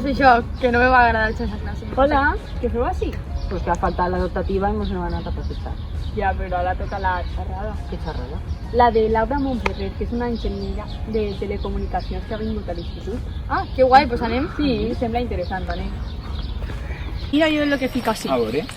Pues això, que no me va agradar esa clase. Hola, què feu així? Pues que ha faltat la dotativa i mos no van a capacitar. Ja, però ara toca la xerrada. Què xerrada? La de Laura Montferrer, que és una enginyera de telecomunicacions que ha vingut a l'institut. Ah, que guai, pues anem. Sí, sembla interessant, anem. Mira jo el que fica així. A veure.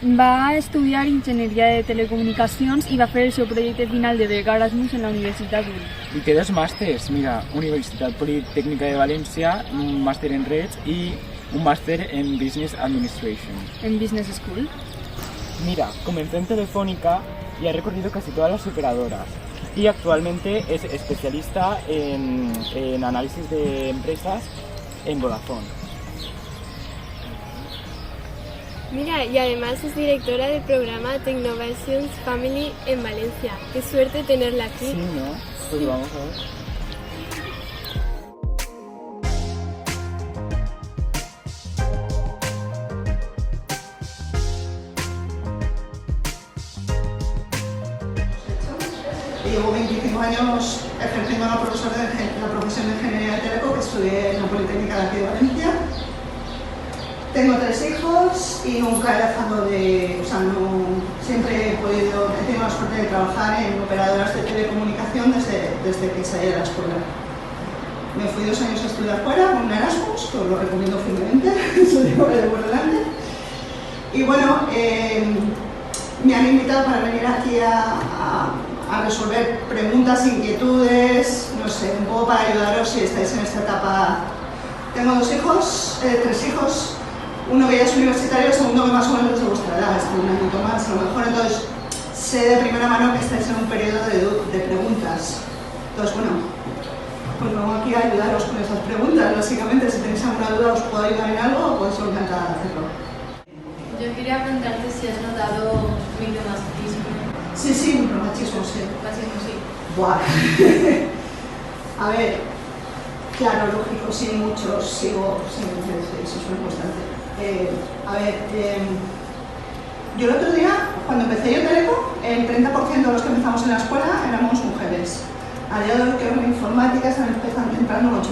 Va estudiar enginyeria de telecomunicacions i va fer el seu projecte final de beca Erasmus en la Universitat d'Ulm. I té dos màsters, mira, Universitat Politècnica de València, un màster en Reig i un màster en Business Administration. En Business School. Mira, comenzó en Telefónica y ha recorrido casi todas las operadoras. Y actualmente es especialista en análisis de empresas en Vodafone. Mira, y además es directora del programa Technovations Family en Valencia. Qué suerte tenerla aquí. Sí, ¿no? Pues vamos a ver. Llevo 25 años ejerciendo la profesión de Ingeniería de Teleco, que estudié en la Politécnica de aquí de Valencia. Tengo 3 hijos y nunca he dejado de, siempre he tenido la suerte de trabajar en operadoras de telecomunicación desde que salí de la escuela. Me fui 2 años a estudiar fuera con un Erasmus, que os lo recomiendo firmemente, eso digo de por delante. Y bueno, me han invitado para venir aquí a resolver preguntas, inquietudes, no sé, un poco para ayudaros si estáis en esta etapa. Tengo 3 hijos, uno que ya es universitario, el segundo que más o menos es de vuestra edad, está un añito más a lo mejor, entonces sé de primera mano que estáis en un periodo de preguntas. Entonces, bueno, pues vengo aquí a ayudaros con esas preguntas, básicamente, si tenéis alguna duda os puedo ayudar en algo, pues os encantada de hacerlo. Yo quería preguntarte si has notado micromachismo. Sí, micromachismo, sí. Machismo, sí. Buah. A ver, claro, lógico, sí, muchos, sigo, sí, eso es muy constante. Yo el otro día, cuando empecé yo Teleco, el 30% de los que empezamos en la escuela éramos mujeres. A día de hoy, creo que en informática están entrando un 8%.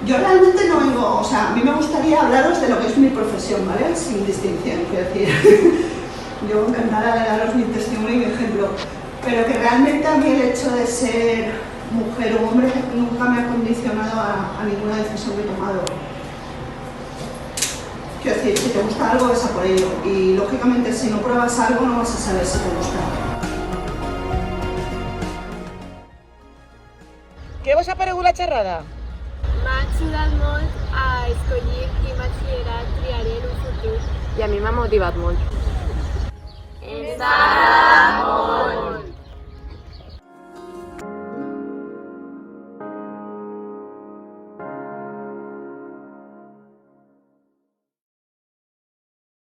Yo realmente no vengo, o sea, a mí me gustaría hablaros de lo que es mi profesión, ¿vale? Sin distinción, quiero decir. Yo encantada de daros mi testimonio y mi ejemplo, pero que realmente a mí el hecho de ser mujer o hombre nunca me ha condicionado a ninguna decisión que he tomado. Quiero decir, si te gusta algo, es a por ello, y lógicamente si no pruebas algo no vas a saber si te gusta. Què vos ha paregut la xerrada? M'ha ajudat molt a escollir quin batxillerat triaré en un futur. I a mi m'ha motivat molt. Està